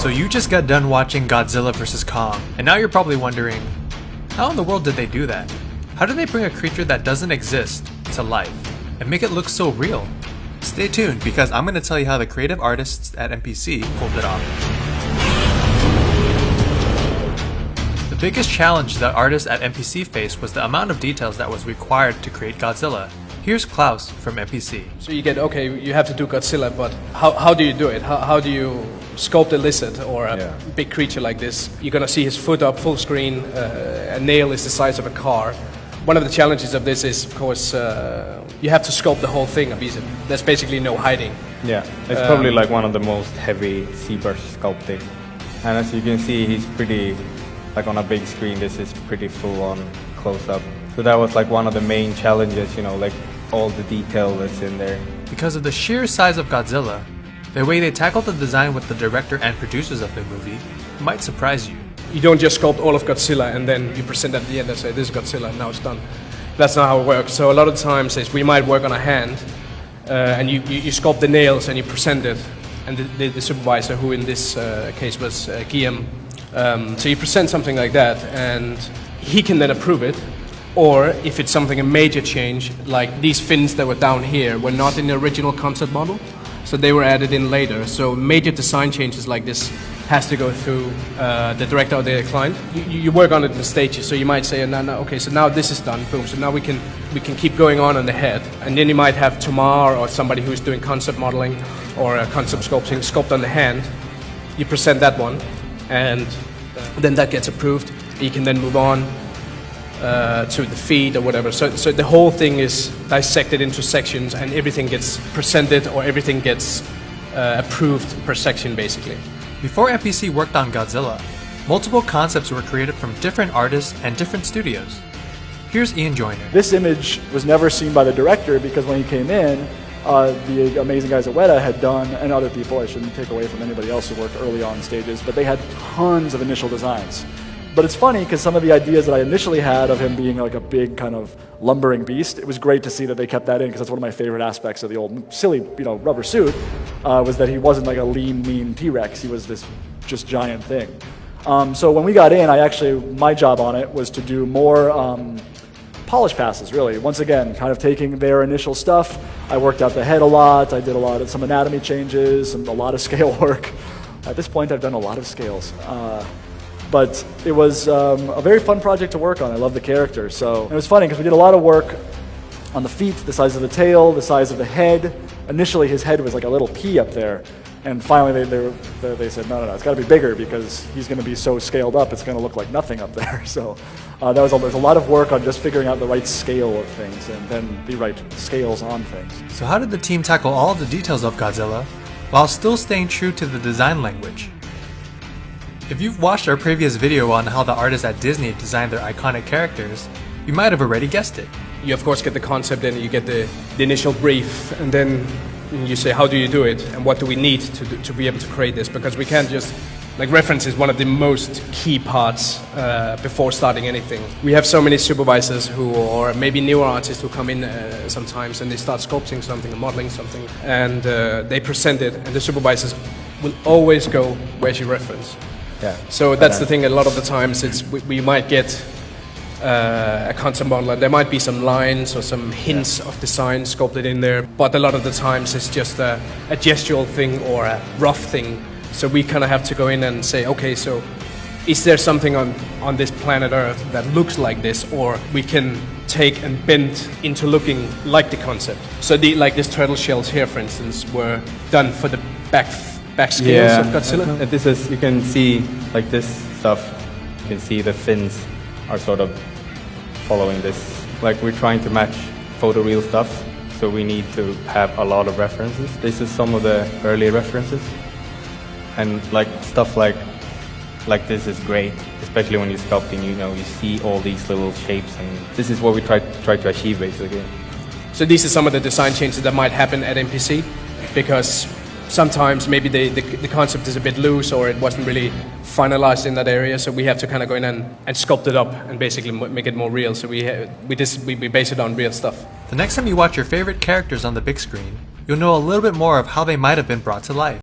So you just got done watching Godzilla vs. Kong, and now you're probably wondering, how in the world did they do that? How did they bring a creature that doesn't exist to life and make it look so real? Stay tuned, because I'm going to tell you how the creative artists at MPC pulled it off. The biggest challenge that artists at MPC faced was the amount of details that was required to create Godzilla. Here's Klaus from MPC. So you get, okay, you have to do Godzilla, but how do you do it? How do you sculpt a lizard or a big creature like this? You're gonna see his foot up full screen, a nail is the size of a car. One of the challenges of this is, of course, you have to sculpt the whole thing. There's basically no hiding. Yeah, it's probably like one of the most heavy ZBrush sculpting. And as you can see, he's pretty, like on a big screen, this is pretty full on close up. So that was like one of the main challenges, you know, like all the detail that's in there. Because of the sheer size of Godzilla, the way they tackled the design with the director and producers of the movie might surprise you. You don't just sculpt all of Godzilla and then you present at the end and say, this is Godzilla, and now it's done. That's not how it works. So a lot of times we might work on a hand and you sculpt the nails and you present it. And the supervisor, who in this case was Guillaume, so you present something like that and he can then approve it. Or if it's something, a major change, like these fins that were down here were not in the original concept model, so they were added in later. So major design changes like this has to go through the director or the client. You work on it in stages, so you might say, no, okay, so now this is done, boom, so now we can keep going on the head. And then you might have Tomar or somebody who's doing concept modeling or concept sculpting, sculpt on the hand. You present that one, and then that gets approved. You can then move on to the feet or whatever. So the whole thing is dissected into sections and everything gets presented or everything gets approved per section basically. Before MPC worked on Godzilla, multiple concepts were created from different artists and different studios. Here's Ian Joyner. This image was never seen by the director because when he came in, the amazing guys at Weta had done, and other people, I shouldn't take away from anybody else who worked early on stages, but they had tons of initial designs. But it's funny because some of the ideas that I initially had of him being like a big kind of lumbering beast, it was great to see that they kept that in, because that's one of my favorite aspects of the old silly, rubber suit, was that he wasn't like a lean, mean T-Rex. He was this just giant thing. So when we got in, my job on it was to do more polish passes, really. Once again, kind of taking their initial stuff. I worked out the head a lot. I did some anatomy changes, a lot of scale work. At this point, I've done a lot of scales. But it was a very fun project to work on. I love the character. So it was funny because we did a lot of work on the feet, the size of the tail, the size of the head. Initially, his head was like a little pea up there. And finally, they said, no, it's got to be bigger because he's going to be so scaled up, it's going to look like nothing up there. So there's a lot of work on just figuring out the right scale of things and then the right scales on things. So how did the team tackle all of the details of Godzilla while still staying true to the design language? If you've watched our previous video on how the artists at Disney designed their iconic characters, you might have already guessed it. You of course get the concept and you get the initial brief, and then you say, how do you do it and what do we need to be able to create this? Because we can't just, reference is one of the most key parts before starting anything. We have so many supervisors or maybe newer artists who come in sometimes and they start sculpting something or modeling something, and they present it, and the supervisors will always go, where's your reference? Yeah. So that's the thing, a lot of the times we might get a concept model and there might be some lines or some hints of design sculpted in there, but a lot of the times it's just a gestural thing or a rough thing. So we kind of have to go in and say, okay, so is there something on this planet Earth that looks like this, or we can take and bend into looking like the concept? So this turtle shells here, for instance, were done for the back scales of Godzilla. This is, you can see like this stuff, you can see the fins are sort of following this. Like we're trying to match photoreal stuff, so we need to have a lot of references. This is some of the early references. And stuff like this is great, especially when you're sculpting, you see all these little shapes, and this is what we try to achieve basically. So these are some of the design changes that might happen at MPC, because sometimes maybe the concept is a bit loose or it wasn't really finalized in that area, so we have to kind of go in and sculpt it up and basically make it more real. So we base it on real stuff. The next time you watch your favorite characters on the big screen, you'll know a little bit more of how they might have been brought to life.